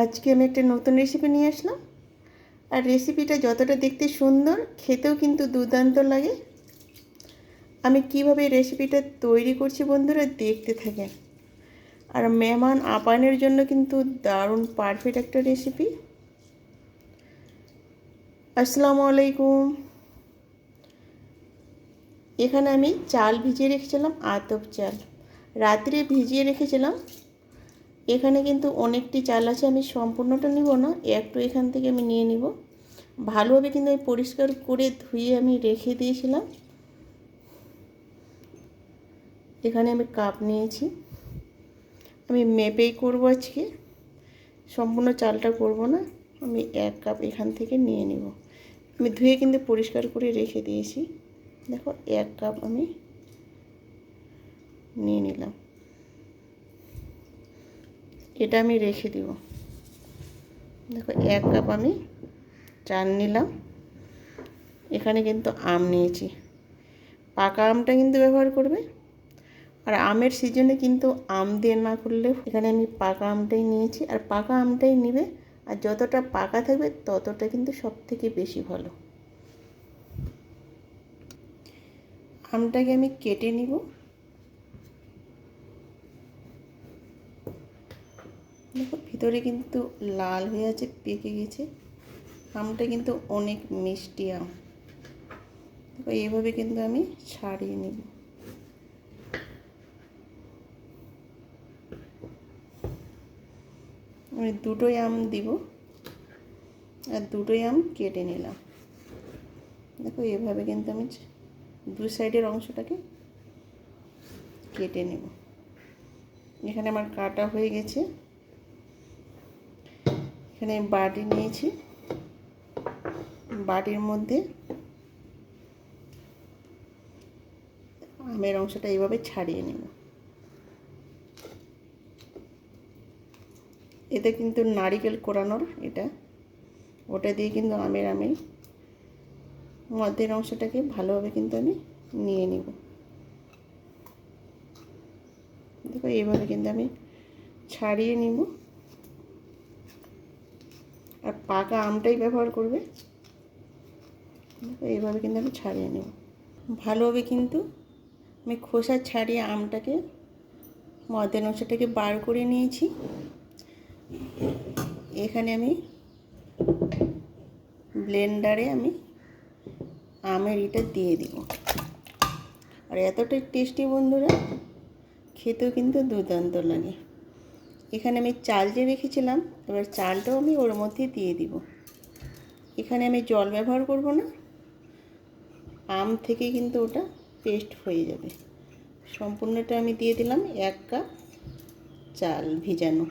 আজকে আমি একটা নতুন রেসিপি নিয়ে আসলাম। আর রেসিপিটা যতটা দেখতে সুন্দর, খেতেও কিন্তু দুর্দান্ত লাগে। আমি কিভাবে রেসিপিটা তৈরি করছি বন্ধুরা, দেখতে থাকেন। আর মেহমান আপ্যায়নের জন্য কিন্তু দারুণ পারফেক্ট একটা রেসিপি। আসসালামু আলাইকুম। এখানে আমি চাল ভিজিয়ে রেখেছিলাম, আতপ চাল রাত্রে ভিজিয়ে রেখেছিলাম। এখানে কিন্তু অনেকটি চাল আছে, আমি সম্পূর্ণটা নিব না, একটু এখান থেকে আমি নিয়ে নিব। ভালোভাবে কিন্তু আমি পরিষ্কার করে ধুয়ে আমি রেখে দিয়েছিলাম। এখানে আমি কাপ নিয়েছি, আমি মেপেই করব আজকে, সম্পূর্ণ চালটা করব না। আমি 1 কাপ এখান থেকে নিয়ে নেব। আমি ধুয়ে কিন্তু পরিষ্কার করে রেখে দিয়েছি। দেখো 1 কাপ আমি নিয়ে নিলাম, এটা আমি রেখে দেব। দেখো 1 কাপ আমি চাল নিলাম। এখানে কিন্তু আম নিয়েছি, পাকা আমটা কিন্তু ব্যবহার করবে। আর আমের সিজনে কিন্তু আম দিয়ে না করলে, এখানে আমি পাকা আমটাই নিয়েছি, আর পাকা আমটাই নেবে। আর যতটা পাকা থাকবে ততটা কিন্তু সবথেকে বেশি ভালো। আমটাকে আমি কেটে নিব। দেখো ভিতরে কিন্তু লাল হয়ে আছে, পেকে গেছে। আমটা কিন্তু অনেক মিষ্টি আম। দেখো এইভাবে কিন্তু আমি ছাড়িয়ে নিব। আমি দুটোই আম দিব, আর দুটোই আম কেটে নিলাম। দেখো এভাবে কিন্তু আমি দু সাইডের অংশটাকে কেটে নেব। এখানে আমার কাটা হয়ে গেছে। এখানে আমি বাটি নিয়েছি, বাটির মধ্যে আমের অংশটা এইভাবে ছাড়িয়ে নেব। এতে কিন্তু নারিকেল কোরানোর, এটা ওটা দিয়ে কিন্তু আমি মধ্যের অংশটাকে ভালোভাবে কিন্তু আমি নিয়ে নিব। দেখো এইভাবে কিন্তু আমি ছাড়িয়ে নিব। আর পাকা আমটাই ব্যবহার করবে। দেখো এইভাবে কিন্তু আমি ছাড়িয়ে নেব ভালোভাবে। কিন্তু আমি খোসা ছাড়িয়ে আমটাকে মধ্যের অংশটাকে বার করে নিয়েছি। এখানে আমি ব্লেন্ডারে আমি আমের এটা দিয়ে দিব। আর এতটাই টেস্টি বন্ধুরা, খেতেও কিন্তু দুর্দান্ত লাগে। এখানে আমি চাল যে রেখেছিলাম, এবার চালটাও আমি ওর মধ্যে দিয়ে দিব। এখানে আমি জল ব্যবহার করব না, আম থেকে কিন্তু ওটা পেস্ট হয়ে যাবে। সম্পূর্ণটা আমি দিয়ে দিলাম 1 কাপ চাল ভিজানো।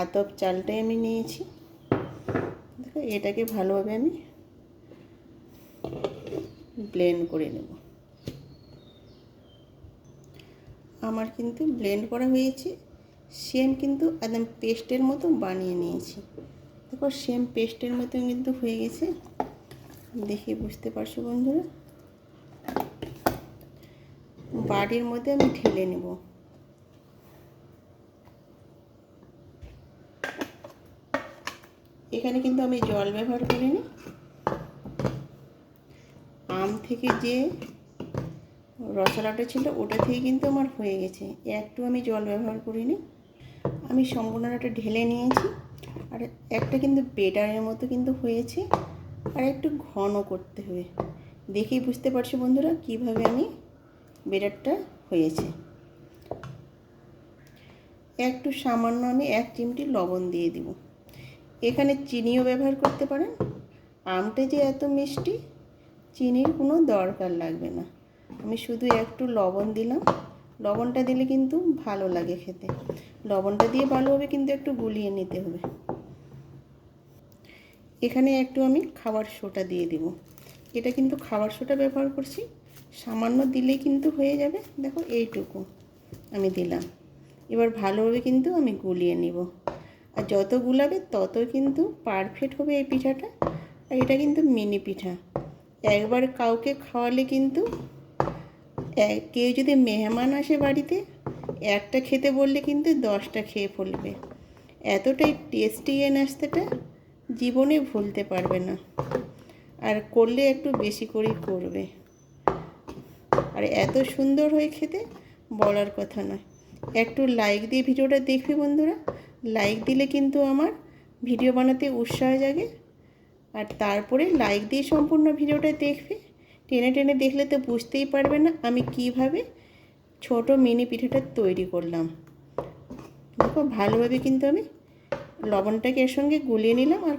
আতপ চালটাই আমি নিয়েছি। দেখো এটাকে ভালোভাবে আমি ব্লেন্ড করে নেব। আমার কিন্তু ব্লেন্ড করা হয়েছে, সেম কিন্তু একদম পেস্টের মতো বানিয়ে নিয়েছি। দেখো সেম পেস্টের মতো কিন্তু হয়ে গেছে, দেখে বুঝতে পারছো বন্ধুরা। বাটির মধ্যে আমি ঢেলে নেব। এখানে কিন্তু আমি জল ব্যবহার করিনি, আম থেকে যে রসলাটা ছিল ওটা থেকে কিন্তু আমার হয়ে গেছে, একটু আমি জল ব্যবহার করিনি। আমি সম্পূর্ণটা ঢেলে নিয়েছি। আর একটা কিন্তু বেটারের মতো কিন্তু হয়েছে, আর একটু ঘন করতে হবে। দেখেই বুঝতে পারছো বন্ধুরা কিভাবে আমি বেটারটা হয়েছে। একটু সামান্য আমি 1 চিমটি লবণ দিয়ে দিব। এখানে চিনিও ব্যবহার করতে পারেন। আমটা যে এত মিষ্টি, চিনির কোনো দরকার লাগবে না। আমি শুধু একটু লবণ দিলাম। লবণটা দিলে কিন্তু ভালো লাগে খেতে। লবণটা দিয়ে ভালোভাবে কিন্তু একটু গুলিয়ে নিতে হবে। এখানে একটু আমি খাবার সোডা দিয়ে দিব। এটা কিন্তু খাবার সোডা ব্যবহার করছি, সামান্য দিলেই কিন্তু হয়ে যাবে। দেখো এইটুকু আমি দিলাম। এবার ভালোভাবে কিন্তু আমি গুলিয়ে নিব। আর যত গুলাবে তত কিন্তু পারফেক্ট হবে এই পিঠাটা। আর এটা কিন্তু মিনি পিঠা, একবার কাউকে খাওয়ালে কিন্তু, কেউ যদি মেহমান আসে বাড়িতে, একটা খেতে বললে কিন্তু 10টা খেয়ে ফেলবে। এতটাই টেস্টি এই নাস্তাটা, জীবনে ভুলতে পারবে না। আর করলে একটু বেশি করেই করবে। আর এত সুন্দর হয় খেতে, বলার কথা নয়। একটু লাইক দিয়ে ভিডিওটা দেখবে বন্ধুরা। লাইক দিলে কিন্তু আমার ভিডিও বানাতে উৎসাহ জাগে। আর তারপরে লাইক দিয়ে সম্পূর্ণ ভিডিওটা দেখবে। টেনে টেনে দেখলে তো বুঝতেই পারবে না আমি কিভাবে ছোট মিনি পিঠাটা তৈরি করলাম। দেখো ভালোভাবে কিন্তু আমি লবণটাকে এর সঙ্গে গুলিয়ে নিলাম, আর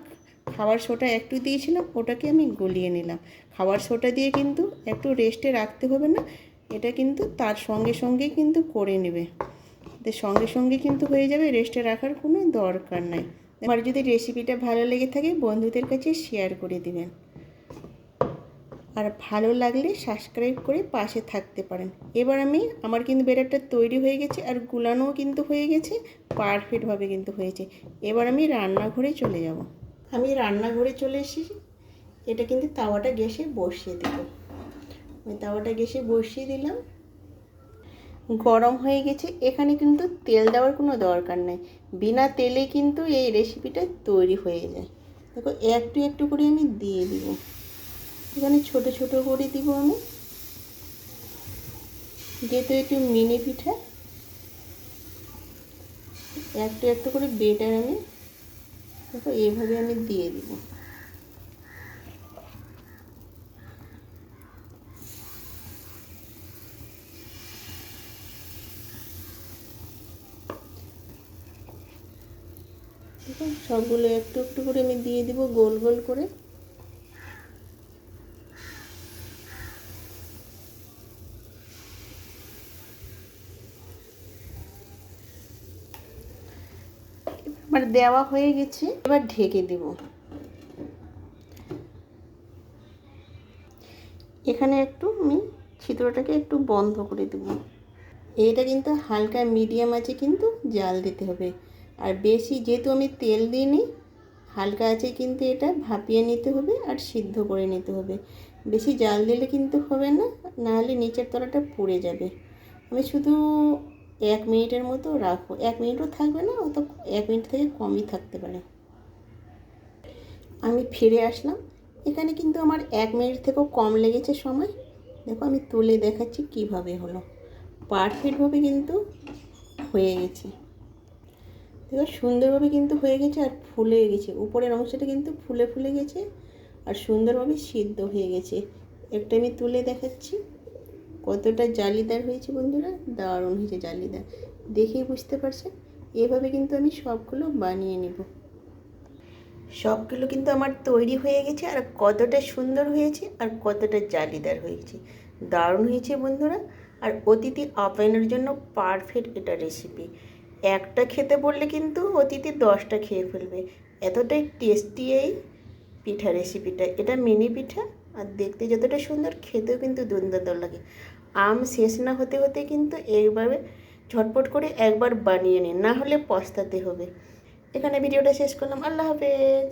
খাবার সোডা একটু দিয়েছিলাম, ওটাকে আমি গুলিয়ে নিলাম। খাবার সোডা দিয়ে কিন্তু একটু রেস্টে রাখতে হবে না, এটা কিন্তু তার সঙ্গে সঙ্গেই কিন্তু করে নেবে। সঙ্গে সঙ্গে কিন্তু হয়ে যাবে, রেস্টে রাখার কোনো দরকার নাই। আমার যদি রেসিপিটা ভালো লেগে থাকে বন্ধুদের কাছে শেয়ার করে দিবেন, আর ভালো লাগলে সাবস্ক্রাইব করে পাশে থাকতে পারেন। এবার আমার কিন্তু ব্যাটারটা তৈরি হয়ে গেছে, আর গুলানোও কিন্তু হয়ে গেছে, পারফেক্টভাবে কিন্তু হয়েছে। এবার আমি রান্নাঘরে চলে যাব। আমি রান্নাঘরে চলে এসেছি। এটা কিন্তু তাওয়াটা গ্যাসে বসিয়ে দেব। আমি তাওয়াটা গ্যাসে বসিয়ে দিলাম, গরম হয়ে গেছে। এখানে কিন্তু তেল দেওয়ার কোনো দরকার নেই, বিনা তেলে কিন্তু এই রেসিপিটা তৈরি হয়ে যায়। দেখো একটু একটু করে আমি দিয়ে দিব, এখানে ছোট ছোট করে দিব আমি, যেহেতু একটু মিনি পিঠা। একটু একটু করে বেটার আমি দেখো এইভাবে আমি দিয়ে দিব। দেখো সবগুলো একটু একটু করে আমি দিয়ে দিব গোল গোল করে। এবার দেওয়া হয়ে গেছে, এবার ঢেকে দেব। এখানে একটু আমি ছিদ্রটাকে একটু বন্ধ করে দেব। এটা কিন্তু হালকা মিডিয়াম আছে কিন্তু জাল দিতে হবে। আর বেশি, যেহেতু আমি তেল দিইনি, হালকা আছে কিন্তু এটা ভাপিয়ে নিতে হবে আর সিদ্ধ করে নিতে হবে। বেশি জাল দিলে কিন্তু হবে না, নাহলে নিচের তলাটা পুড়ে যাবে। আমি শুধু 1 মিনিটের মতো রাখবো। 1 মিনিটও থাকবে না, অত 1 মিনিট থেকে কমই থাকতে পারে। আমি ফিরে আসলাম। এখানে কিন্তু আমার 1 মিনিট থেকেও কম লেগেছে সময়। দেখো আমি তুলে দেখাচ্ছি কিভাবে হলো, পারফেক্টভাবে কিন্তু হয়ে গেছে। দেখো সুন্দরভাবে কিন্তু হয়ে গেছে, আর ফুলে গেছে, উপরের অংশটা কিন্তু ফুলে ফুলে গেছে, আর সুন্দরভাবে সিদ্ধ হয়ে গেছে। একটা আমি তুলে দেখাচ্ছি কতটা জালিদার হয়েছে বন্ধুরা, দারুণ হয়েছে জালিদার, দেখেই বুঝতে পারছেন। এভাবে কিন্তু আমি সবগুলো বানিয়ে নেব। সবগুলো কিন্তু আমার তৈরি হয়ে গেছে, আর কতটা সুন্দর হয়েছে আর কতটা জালিদার হয়েছে, দারুণ হয়েছে বন্ধুরা। আর অতিথি আপ্যায়নের জন্য পারফেক্ট এটা রেসিপি। একটা খেতে বললে কিন্তু অতিথি 10টা খেয়ে ফেলবে, এতটাই টেস্টি এই পিঠা রেসিপিটা। এটা মিনি পিঠা, আর দেখতে যতটা সুন্দর, খেতেও কিন্তু দুর্দান্ত লাগে। আম শেষ না হতে হতে কিন্তু এইভাবে ঝটপট করে একবার বানিয়ে নিন, না হলে পস্তাতে হবে। এখানে ভিডিওটা শেষ করলাম। আল্লাহ হাফেজ।